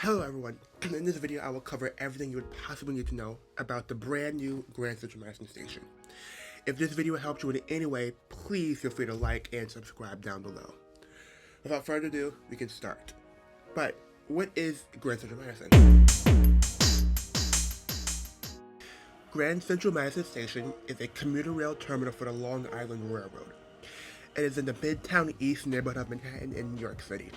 Hello everyone, in this video I will cover everything you would possibly need to know about the brand new Grand Central Madison station. If this video helped you in any way, please feel free to like and subscribe down below. Without further ado, we can start. But what is Grand Central Madison? Grand Central Madison Station is a commuter rail terminal for the Long Island Railroad. It is in the Midtown East neighborhood of Manhattan in New York City.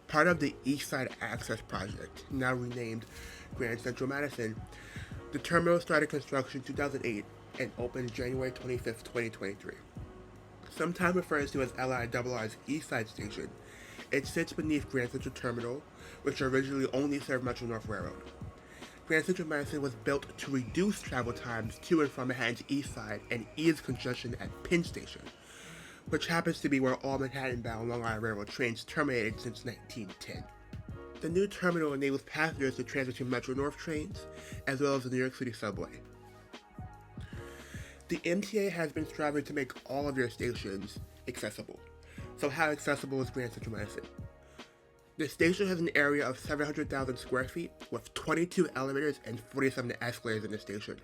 Part of the East Side Access Project, now renamed Grand Central Madison, the terminal started construction in 2008 and opened January 25, 2023. Sometimes referred to as LIRR's East Side Station, it sits beneath Grand Central Terminal, which originally only served Metro-North Railroad. Grand Central Madison was built to reduce travel times to and from Manhattan's East Side and ease congestion at Penn Station, which happens to be where all Manhattan-bound Long Island Railroad trains terminated since 1910. The new terminal enables passengers to transfer to Metro-North trains, as well as the New York City subway. The MTA has been striving to make all of their stations accessible. So how accessible is Grand Central Madison? The station has an area of 700,000 square feet, with 22 elevators and 47 escalators in the station.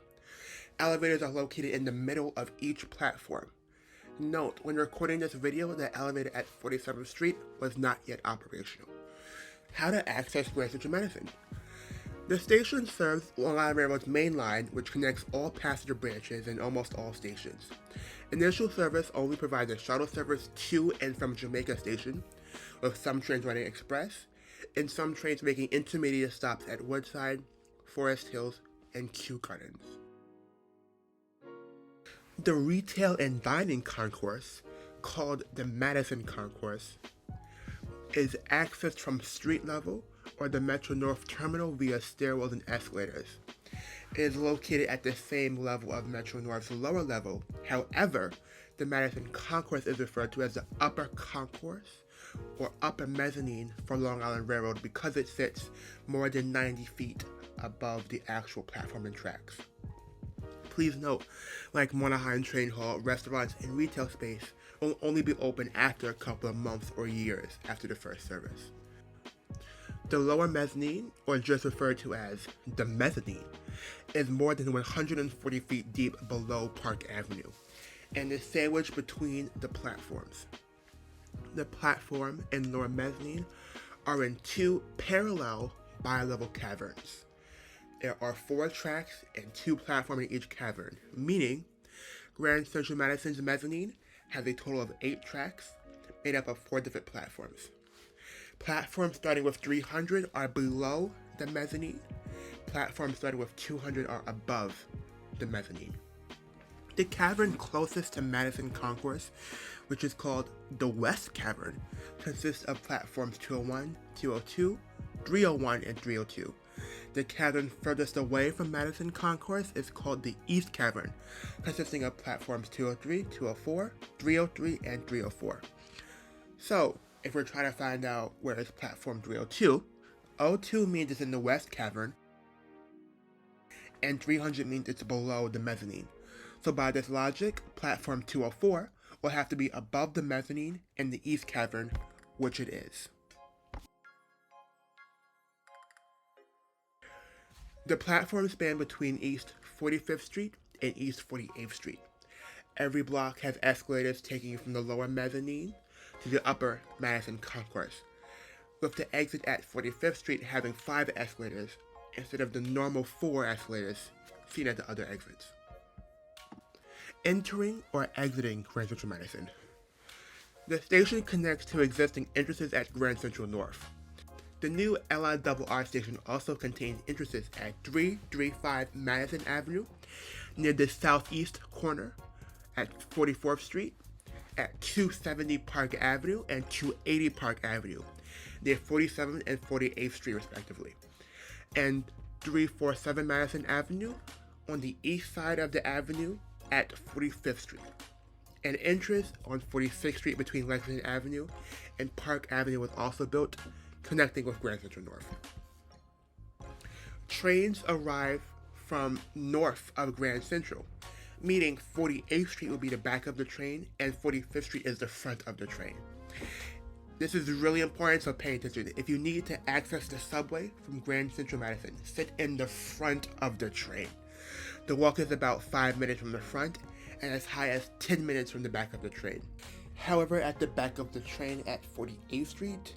Elevators are located in the middle of each platform. Note, when recording this video, the elevator at 47th Street was not yet operational. How to access Grand Central Madison? The station serves Long Island Railroad's main line, which connects all passenger branches and almost all stations. Initial service only provides a shuttle service to and from Jamaica Station, with some trains running express, and some trains making intermediate stops at Woodside, Forest Hills, and Kew Gardens. The retail and dining concourse, called the Madison Concourse, is accessed from street level or the Metro-North terminal via stairwells and escalators. It is located at the same level of Metro-North's lower level. However, the Madison Concourse is referred to as the upper concourse or upper mezzanine for Long Island Railroad because it sits more than 90 feet above the actual platform and tracks. Please note, like Monahan Train Hall, restaurants and retail space will only be open after a couple of months or years after the first service. The lower mezzanine, or just referred to as the mezzanine, is more than 140 feet deep below Park Avenue and is sandwiched between the platforms. The platform and lower mezzanine are in two parallel bi-level caverns. There are 4 tracks and 2 platforms in each cavern, meaning Grand Central Madison's mezzanine has a total of 8 tracks made up of 4 different platforms. Platforms starting with 300 are below the mezzanine. Platforms starting with 200 are above the mezzanine. The cavern closest to Madison Concourse, which is called the West Cavern, consists of platforms 201, 202, 301, and 302. The cavern furthest away from Madison Concourse is called the East Cavern, consisting of platforms 203, 204, 303, and 304. So, if we're trying to find out where is platform 302, 02 means it's in the West Cavern, and 300 means it's below the mezzanine. So by this logic, platform 204 will have to be above the mezzanine in the East Cavern, which it is. The platforms span between East 45th Street and East 48th Street. Every block has escalators taking you from the lower mezzanine to the upper Madison Concourse, with the exit at 45th Street having 5 escalators instead of the normal 4 escalators seen at the other exits. Entering or exiting Grand Central Madison. The station connects to existing entrances at Grand Central North. The new LIRR station also contains entrances at 335 Madison Avenue, near the southeast corner, at 44th Street, at 270 Park Avenue, and 280 Park Avenue, near 47th and 48th Street respectively, and 347 Madison Avenue, on the east side of the avenue, at 45th Street. An entrance on 46th Street between Lexington Avenue and Park Avenue was also built, connecting with Grand Central North. Trains arrive from north of Grand Central, meaning 48th Street will be the back of the train and 45th Street is the front of the train. This is really important, so pay attention. If you need to access the subway from Grand Central Madison, sit in the front of the train. The walk is about 5 minutes from the front and as high as 10 minutes from the back of the train. However, at the back of the train at 48th Street,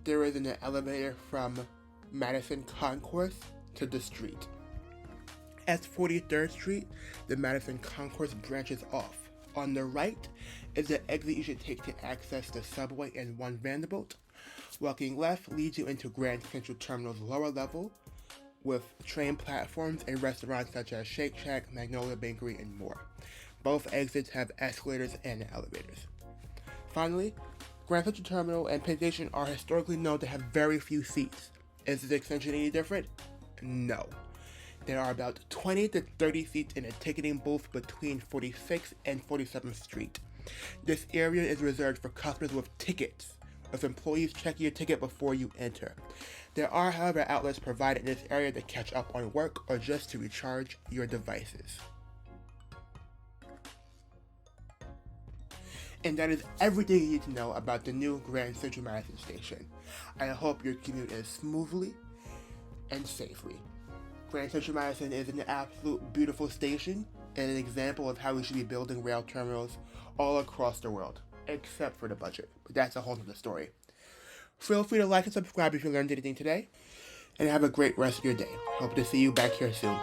there is an elevator from Madison Concourse to the street. At 43rd Street, the Madison Concourse branches off. On the right is the exit you should take to access the subway and 1 Vanderbilt. Walking left leads you into Grand Central Terminal's lower level with train platforms and restaurants such as Shake Shack, Magnolia Bakery, and more. Both exits have escalators and elevators. Finally, Grand Central Terminal and Penn Station are historically known to have very few seats. Is this extension any different? No. There are about 20 to 30 seats in a ticketing booth between 46th and 47th Street. This area is reserved for customers with tickets, with employees checking your ticket before you enter. There are, however, outlets provided in this area to catch up on work or just to recharge your devices. And that is everything you need to know about the new Grand Central Madison station. I hope your commute is smoothly and safely. Grand Central Madison is an absolute beautiful station and an example of how we should be building rail terminals all across the world, except for the budget. But that's a whole other story. Feel free to like and subscribe if you learned anything today, and have a great rest of your day. Hope to see you back here soon.